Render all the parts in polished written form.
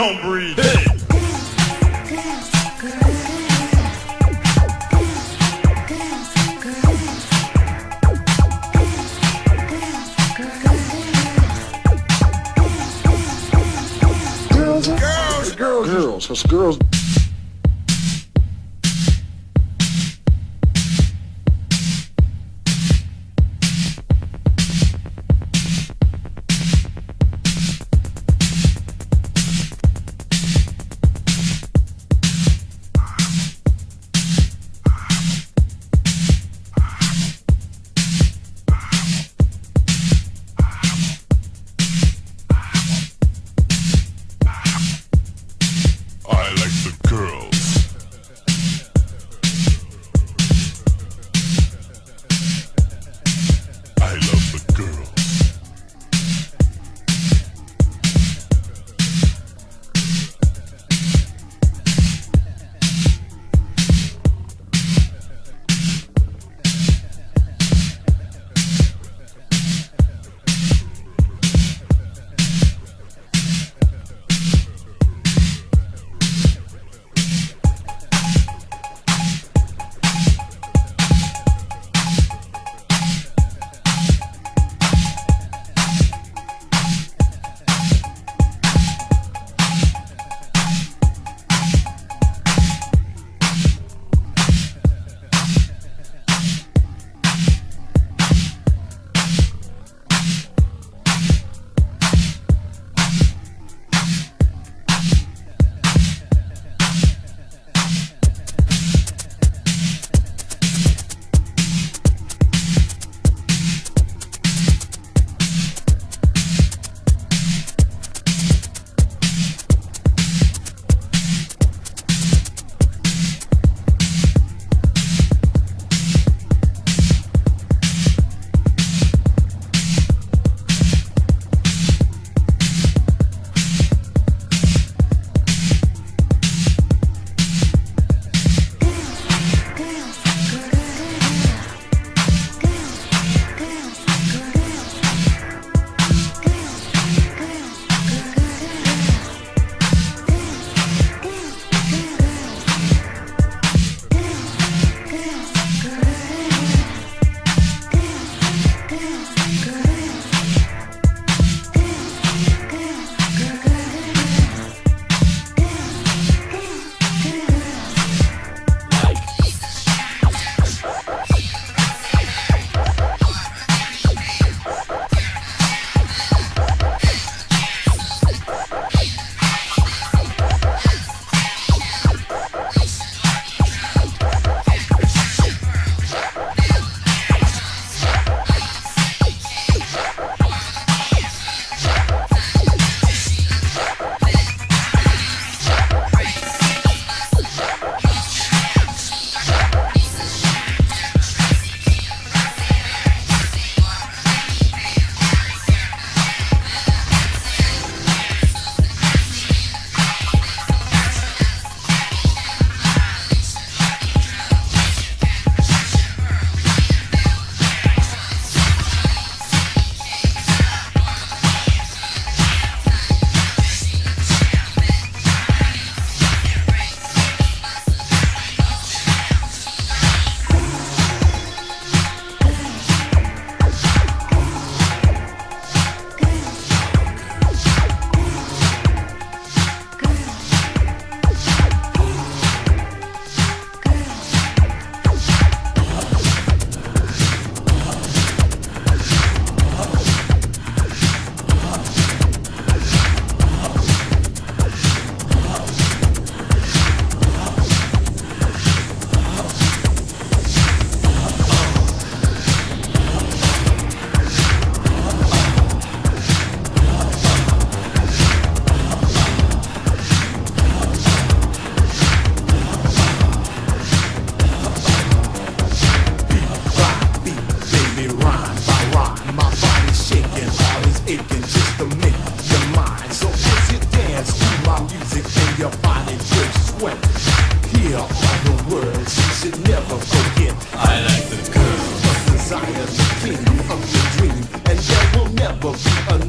don't breathe. Hey. Girls, us girls.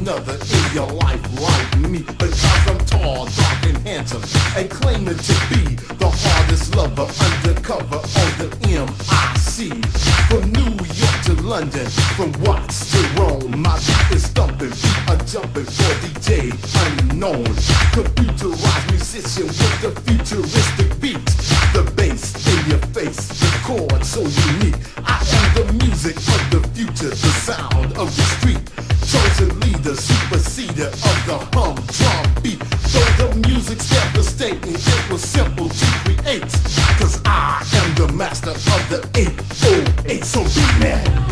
another in your life like me, because I'm talking tall, dark and handsome, and claiming to be the hardest lover undercover on the MIC. From New York to London, from Watts to Rome, my beat is thumping, feet are jumping for DJ unknown. Computerized musician with the futuristic beat, the bass in your face, the chord so unique. I am the music of the future, the sound of the street. Chosen leader, superseder of the humdrum beat. Though the music's devastating, it was simple to create. Cause I am the master of the 808, so beat me.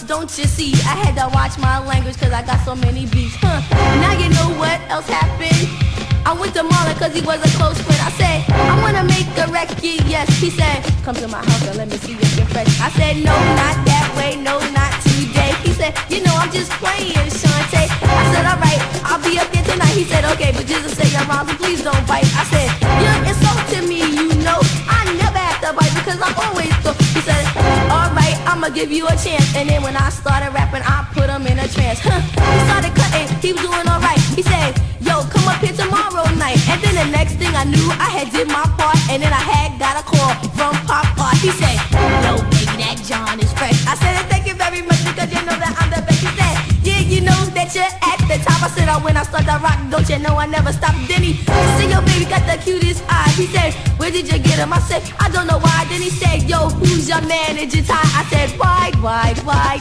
Don't you see? I had to watch my language cause I got so many beats. Now you know what else happened? I went to Marlon cause he was a close friend. I said, I wanna make a record, yes. He said, come to my house and let me see if you're fresh. I said, no, not that way, no, not today. He said, you know, I'm just playing, Shantae. I said, alright, I'll be up here tonight. He said, okay, but just say your rhymes and please don't bite. I said, you're insulting me, you know. I never have to bite because I'm always so. He said, alright, I'ma give you a chance. And then when I started rapping, I put him in a trance. He started cutting, he was doing alright. He said, yo, come up here tomorrow night. And then the next thing I knew, I had did my part, and then I had got a call from Papa. He said, yo, baby, that John is fresh. I said, thank you very much, because you know that I'm the best. He said, yeah, you know that you're at the top. I said, oh, when I start to rock, don't you know I never stop. Then he said, yo, baby, got the cutest eyes. He said, where did you get him? I said, I don't know why. Then he said, yo, who's your manager, Ty? I said, white,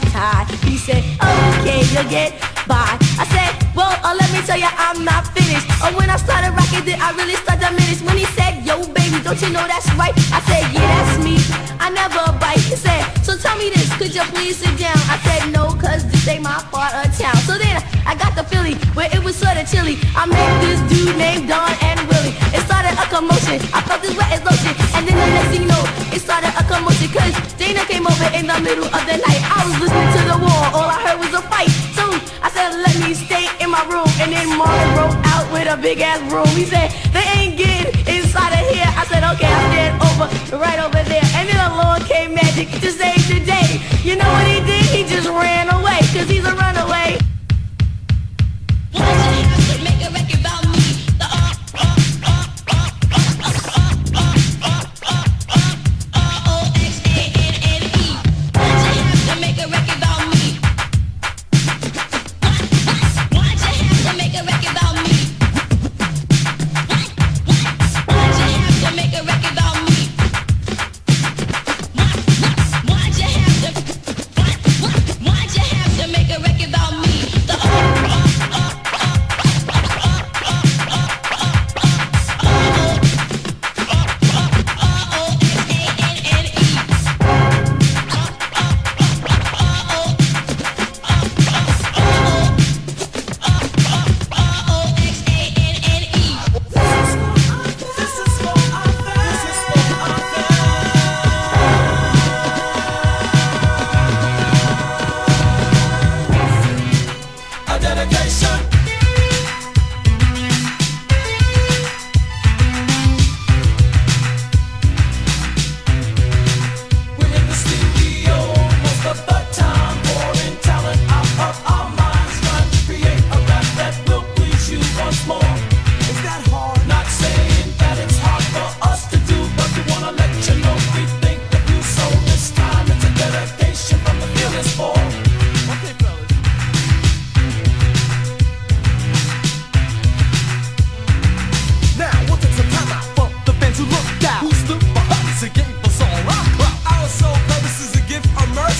Ty. He said, okay, you'll get by. I said, well, let me tell you, I'm not finished. When I started rocking, then I really started to diminish. When he said, yo, baby, don't you know that's right? I said, yeah, that's me. I never bite. He said, so tell me this, could you please sit down? I said, no, cause this ain't my part of town. So then I got the feeling where it was sort of chilly. I met this dude named Don and Willie. It started a commotion. I felt this wet as lotion. And then the next thing you know, it started a commotion. Cause Dana came over in the middle of the night. I was listening to the wall. All I heard was a fight. So I said, let me stay in my room. And then Marlon broke out with a big ass broom. He said, they ain't getting inside of here. I said, okay, I stand over, right over there. And then along came Magic to save the day. You know what he did? He just ran away, cause he's a runaway. Why'd you have to make a record about me? The R-O-X-A-N-N-E. Why'd you have to make a record about me? Why'd you have to make a record about me? Why'd you have to make a record about me? Why'd you have to make a record about me? The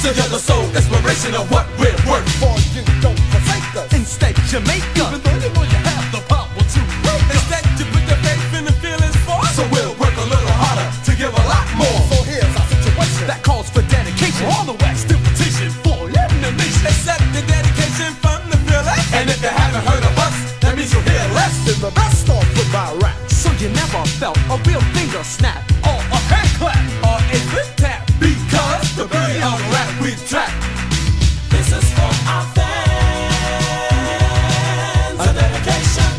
together, so inspiration of what we're worth. For you don't forsake us. Instead, Jamaica. Even though you know you have the power to break us. Instead, you put your faith in the feelings for us. So we'll work a little harder to give a lot more. So here's our situation that calls for dedication. All the way, still petition for elimination. Accept the dedication from the feeling. And if you haven't heard of us, that means you'll hear less than the best off with my rap. So you never felt a real finger snap or a hand clap or a foot tap. Because the beauty of rap we track. This is for our fans. A dedication.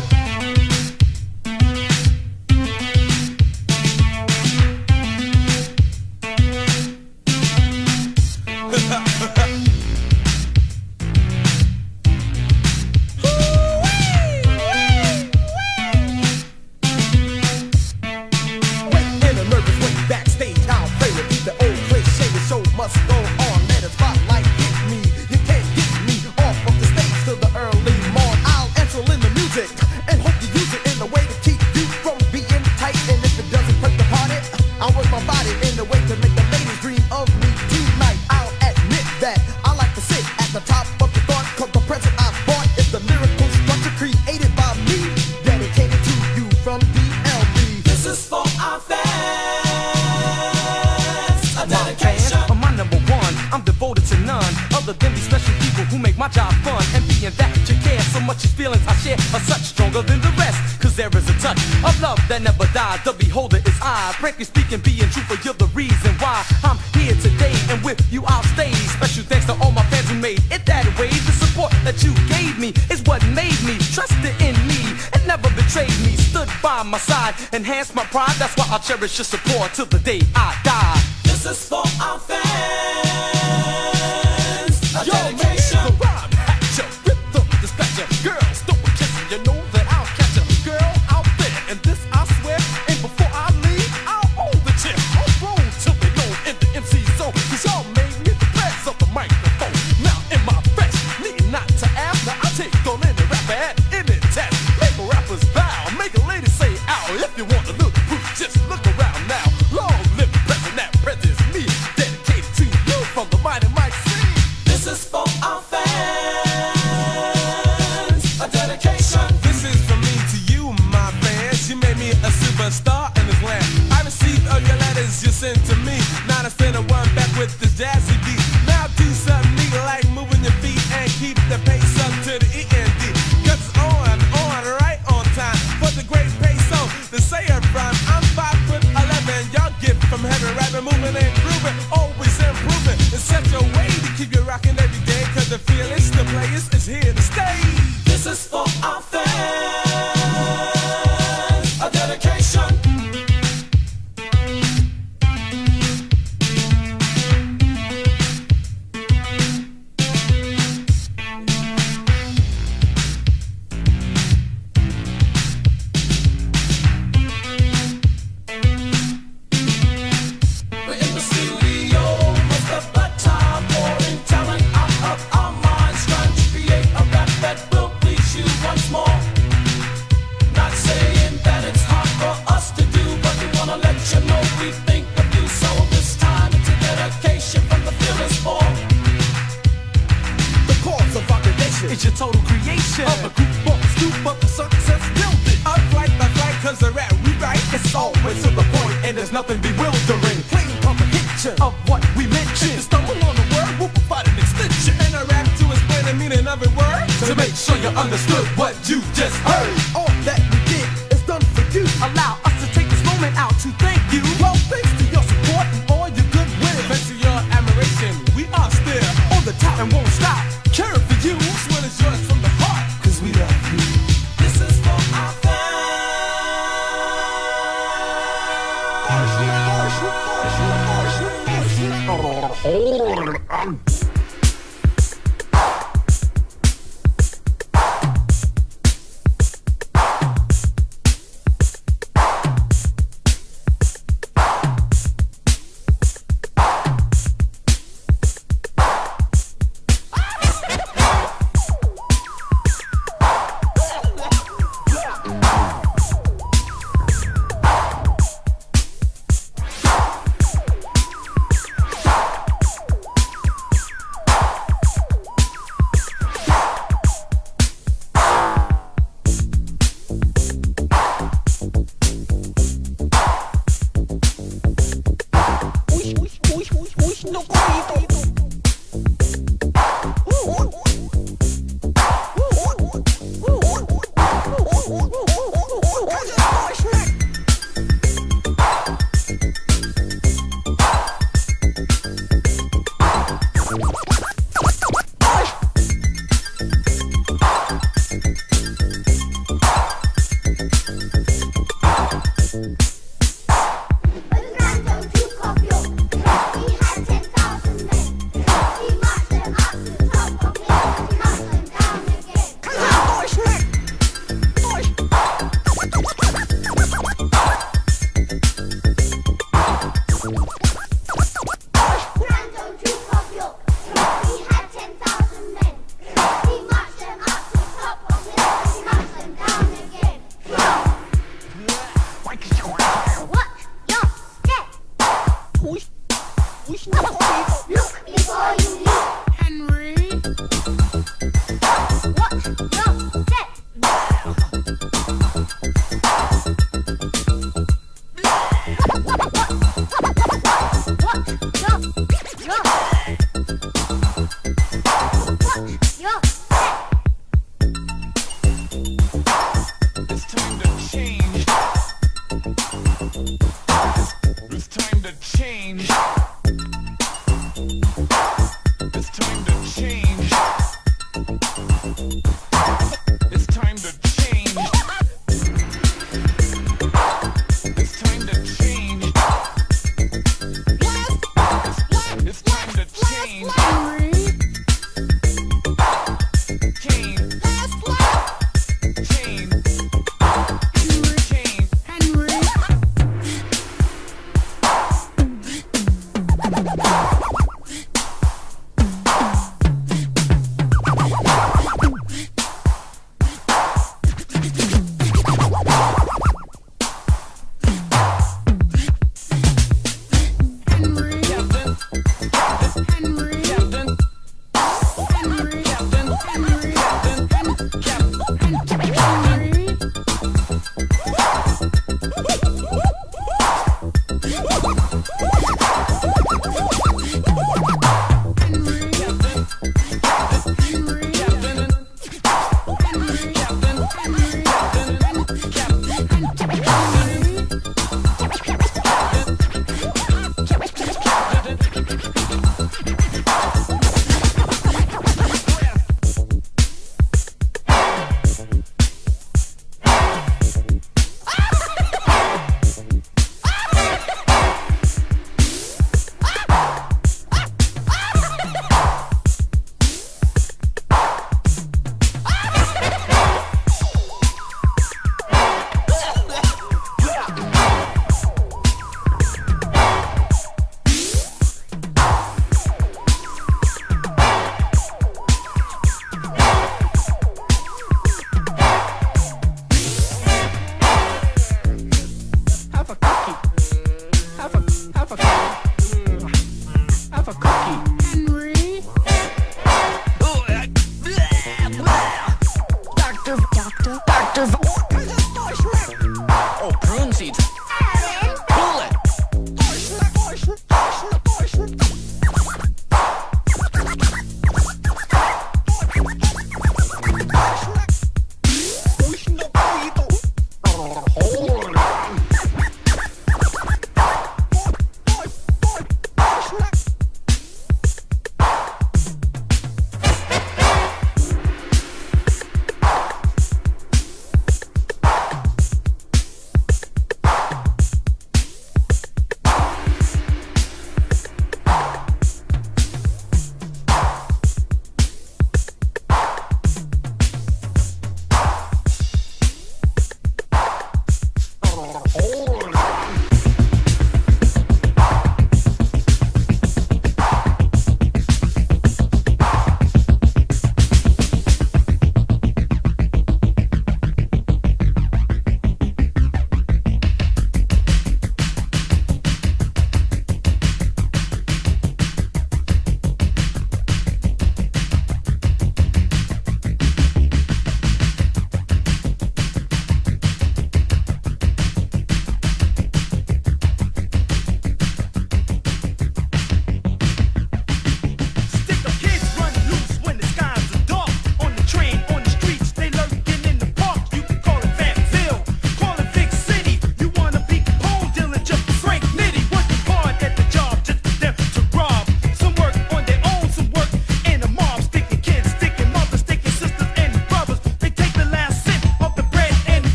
Must go on, let the spotlight hit me. You can't get me off of the stage till the early morn. I'll enter in the music and hope you use it in a way to keep you from being tight. And if it doesn't break the party, I'll work my body in a way to make the ladies dream of me tonight. I'll admit that I like to sit at the top of the thought, cause the present I bought is the lyrical structure created by me, dedicated to you from DLB. This is for our fans. A dedication. I'm devoted to none other than these special people who make my job fun. And being that you care so much, these feelings I share are such stronger than the rest. Cause there is a touch of love that never dies. The beholder is I. Frankly speaking, being truthful, you're the reason why I'm here today. And with you I'll stay. Special thanks to all my fans who made it that way. The support that you gave me is what made me trusted in me and never betrayed me. Stood by my side, enhanced my pride. That's why I'll cherish your support till the day I die. This is for our fans. A dedication. The rhyme at your rhythm, dispatch your girls. Don't kiss, you know that I'll catch a girl out there, and this I you send to me. Now instead of one back with the jazzy beat. Now do something neat like moving your feet and keep the pace up to the END. Cause it's on, right on time. For the great peso, the sayer rhyme. I'm 5'11", y'all get from heaven. Rapping, moving and grooving, always improving. It's such a way to keep you rocking every day. Cause the feelings, the players is here to stay. This is for our fans, a dedication. It's your total creation of a group up, scoop up, success building. Up like the flight, cause the rap we write, it's always to the point, and there's nothing bewildering. Plain comprehension of what we mentioned. To stumble on the word, we'll provide an extension. And I rap to explain the meaning of a word, to make sure you understood what you just heard. All that we did is done for you. Allow us to take this moment out to thank you. Well, thanks to your support and all your good will. Thanks to your admiration, we are still on the top and won't stop. Care for you, this one is yours from the heart, cause we love you. This is for our fans.